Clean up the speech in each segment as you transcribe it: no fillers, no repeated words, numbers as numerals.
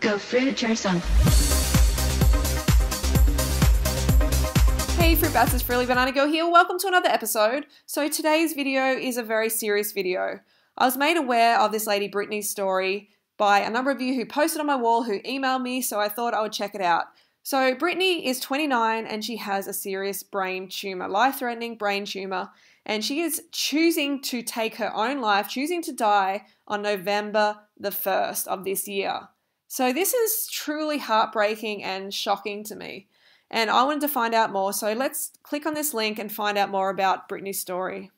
Go fruit yourself. Hey Fruit Bats, it's Frilly Banana Girl here. Welcome to another episode. So today's video is a very serious video. I was made aware of this lady Brittany's story by a number of you who posted on my wall, who emailed me, so I thought I would check it out. So Brittany is 29 and she has a serious brain tumor, life-threatening brain tumor, and she is choosing to take her own life, choosing to die on November the 1st of this year. So this is truly heartbreaking and shocking to me. And I wanted to find out more, so let's click on this link and find out more about Brittany's story.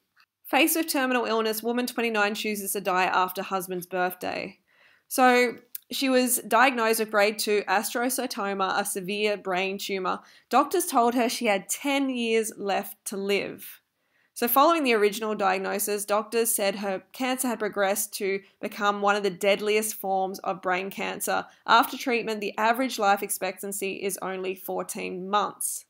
Faced with terminal illness, woman 29 chooses to die after husband's birthday. So she was diagnosed with grade 2 astrocytoma, a severe brain tumor. Doctors told her she had 10 years left to live. So following the original diagnosis, doctors said her cancer had progressed to become one of the deadliest forms of brain cancer. After treatment, the average life expectancy is only 14 months.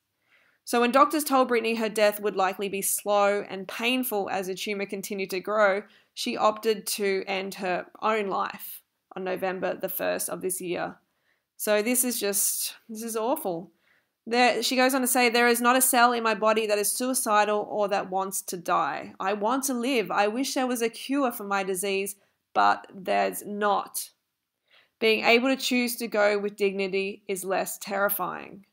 So when doctors told Brittany her death would likely be slow and painful as the tumor continued to grow, she opted to end her own life on November the 1st of this year. So this is awful. She goes on to say, there is not a cell in my body that is suicidal or that wants to die. I want to live. I wish there was a cure for my disease, but there's not. Being able to choose to go with dignity is less terrifying.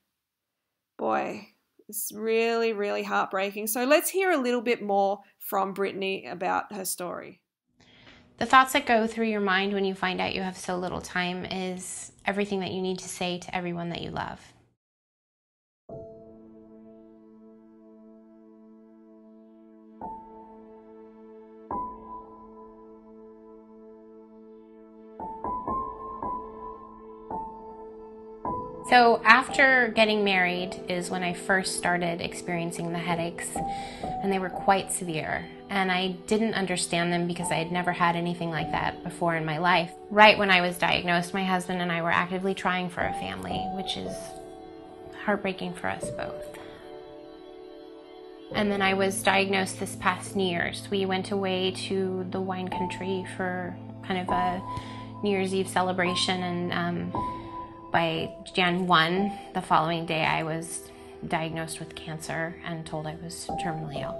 Boy, it's really, really heartbreaking. So let's hear a little bit more from Brittany about her story. The thoughts that go through your mind when you find out you have so little time is everything that you need to say to everyone that you love. So after getting married is when I first started experiencing the headaches, and they were quite severe. And I didn't understand them because I had never had anything like that before in my life. Right when I was diagnosed, my husband and I were actively trying for a family, which is heartbreaking for us both. And then I was diagnosed this past New Year's. We went away to the wine country for kind of a New Year's Eve celebration, and by Jan 1, the following day, I was diagnosed with cancer and told I was terminally ill.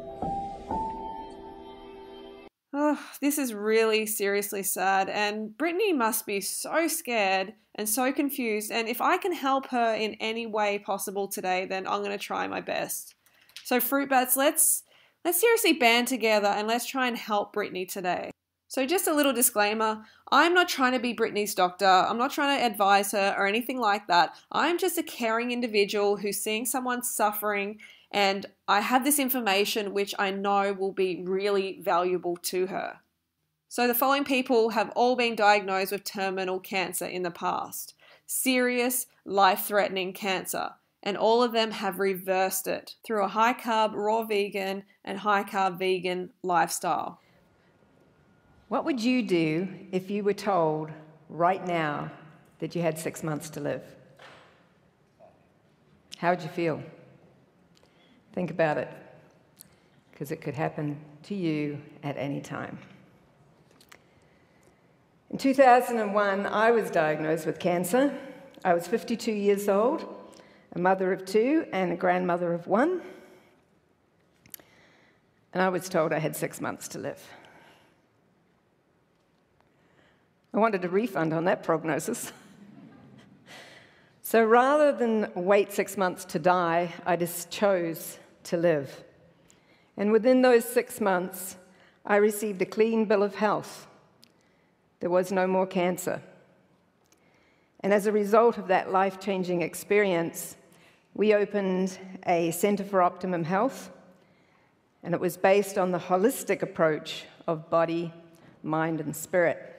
Oh, this is really seriously sad, and Brittany must be so scared and so confused, and if I can help her in any way possible today, then I'm going to try my best. So Fruit Bats, let's seriously band together and let's try and help Brittany today. So just a little disclaimer, I'm not trying to be Brittany's doctor, I'm not trying to advise her or anything like that. I'm just a caring individual who's seeing someone suffering, and I have this information which I know will be really valuable to her. So the following people have all been diagnosed with terminal cancer in the past. Serious, life-threatening cancer. And all of them have reversed it through a high-carb, raw vegan and high-carb vegan lifestyle. What would you do if you were told right now that you had 6 months to live? How would you feel? Think about it, because it could happen to you at any time. In 2001, I was diagnosed with cancer. I was 52 years old, a mother of 2 and a grandmother of 1. And I was told I had 6 months to live. I wanted a refund on that prognosis. So rather than wait 6 months to die, I just chose to live. And within those 6 months, I received a clean bill of health. There was no more cancer. And as a result of that life-changing experience, we opened a Center for Optimum Health, and it was based on the holistic approach of body, mind, and spirit.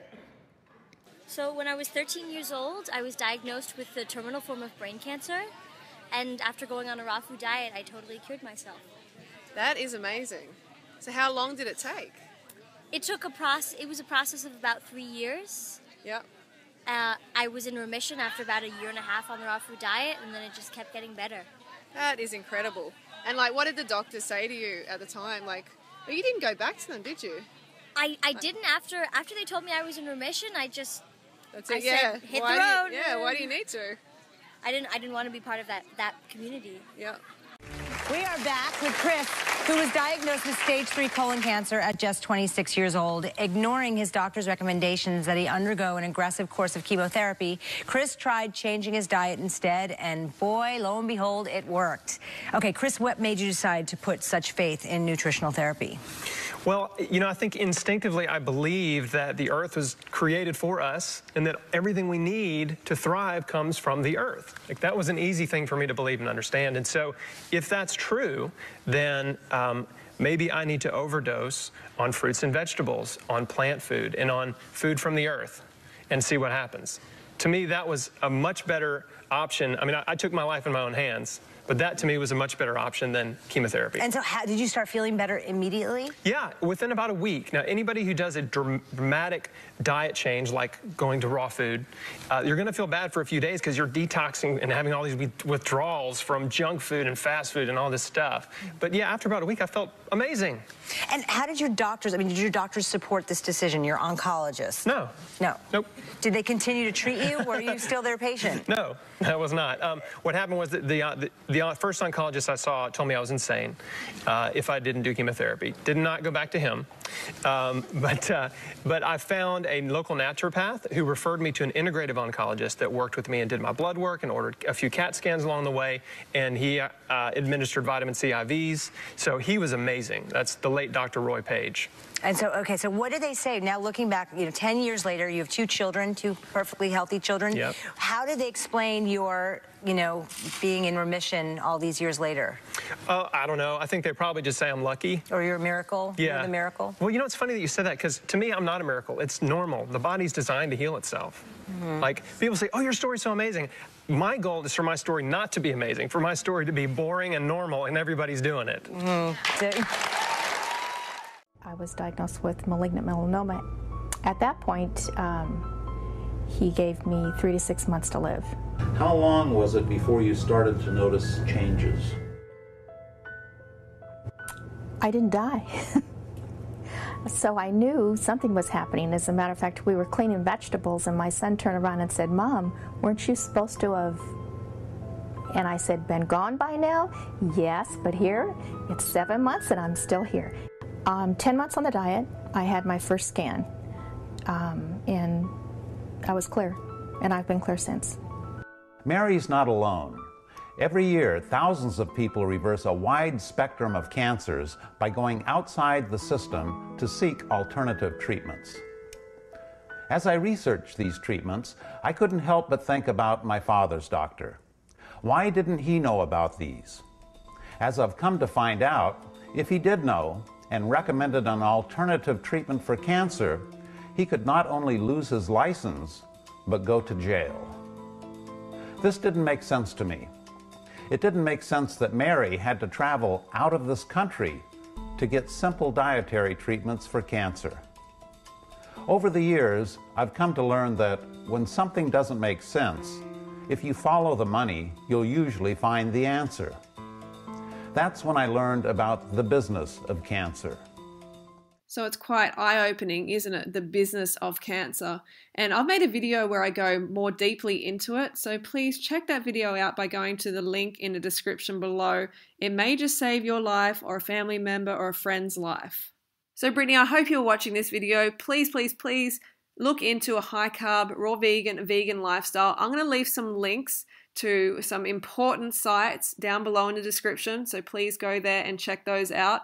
So when I was 13 years old, I was diagnosed with the terminal form of brain cancer, and after going on a raw food diet, I totally cured myself. That is amazing. So how long did it take? It was a process of about 3 years. Yep. I was in remission after about a year and a half on the raw food diet, and then it just kept getting better. That is incredible. And what did the doctors say to you at the time? You didn't go back to them, did you? I didn't. After they told me I was in remission, I just That's I it. Yeah. said, hit why the road. Do you, yeah. Why do you need to? I didn't want to be part of that community. Yeah. We are back with Chris, who was diagnosed with stage 3 colon cancer at just 26 years old. Ignoring his doctor's recommendations that he undergo an aggressive course of chemotherapy, Chris tried changing his diet instead, and boy, lo and behold, it worked. Okay, Chris, what made you decide to put such faith in nutritional therapy? Well, you know, I think instinctively I believe that the earth was created for us and that everything we need to thrive comes from the earth. Like, that was an easy thing for me to believe and understand. And so if that's true, then maybe I need to overdose on fruits and vegetables, on plant food, and on food from the earth and see what happens. To me, that was a much better option. I mean, I took my life in my own hands. But that, to me, was a much better option than chemotherapy. And so did you start feeling better immediately? Yeah, within about a week. Now, anybody who does a dramatic diet change, like going to raw food, you're going to feel bad for a few days because you're detoxing and having all these withdrawals from junk food and fast food and all this stuff. But yeah, after about a week, I felt amazing. And how did your doctors, did your doctors support this decision, your oncologist? No. No? Nope. Did they continue to treat you? Were you still their patient? No, I was not. What happened was that the first oncologist I saw told me I was insane if I didn't do chemotherapy. Did not go back to him. But I found a local naturopath who referred me to an integrative oncologist that worked with me and did my blood work and ordered a few CAT scans along the way, and he administered vitamin C IVs. So he was amazing. That's the late Dr. Roy Page. And so, okay, so what did they say? Now, looking back, 10 years later, you have 2 children, 2 perfectly healthy children. Yep. How did they explain your, being in remission all these years later? I don't know. I think they probably just say I'm lucky. Or you're a miracle? Yeah. You're the miracle? Well, it's funny that you said that, because to me, I'm not a miracle. It's normal. The body's designed to heal itself. Mm-hmm. Like, people say, oh, your story's so amazing. My goal is for my story not to be amazing, for my story to be boring and normal, and everybody's doing it. Mm-hmm. I was diagnosed with malignant melanoma. At that point, he gave me 3 to 6 months to live. How long was it before you started to notice changes? I didn't die. So I knew something was happening. As a matter of fact, we were cleaning vegetables and my son turned around and said, "Mom, weren't you supposed to have..." And I said, "Been gone by now?" "Yes, but here, it's 7 months and I'm still here." 10 months on the diet, I had my first scan, and I was clear, and I've been clear since. Mary's not alone. Every year, thousands of people reverse a wide spectrum of cancers by going outside the system to seek alternative treatments. As I researched these treatments, I couldn't help but think about my father's doctor. Why didn't he know about these? As I've come to find out, if he did know and recommended an alternative treatment for cancer, he could not only lose his license, but go to jail. This didn't make sense to me. It didn't make sense that Mary had to travel out of this country to get simple dietary treatments for cancer. Over the years, I've come to learn that when something doesn't make sense, if you follow the money, you'll usually find the answer. That's when I learned about the business of cancer. So it's quite eye-opening, isn't it? The business of cancer. And I've made a video where I go more deeply into it. So please check that video out by going to the link in the description below. It may just save your life or a family member or a friend's life. So Brittany, I hope you're watching this video. Please, please, please look into a high-carb, raw vegan lifestyle. I'm going to leave some links to some important sites down below in the description. So please go there and check those out.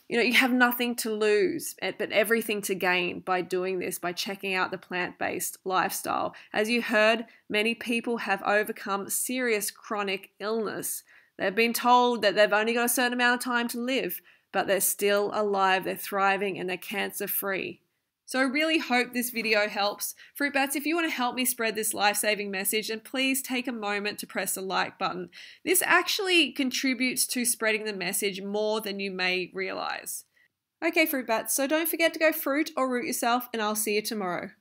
You have nothing to lose, but everything to gain by doing this, by checking out the plant-based lifestyle. As you heard, many people have overcome serious chronic illness. They've been told that they've only got a certain amount of time to live, but they're still alive, they're thriving, and they're cancer-free. So I really hope this video helps. Fruit Bats, if you want to help me spread this life-saving message, then please take a moment to press the like button. This actually contributes to spreading the message more than you may realize. Okay, Fruit Bats, so don't forget to go fruit or root yourself, and I'll see you tomorrow.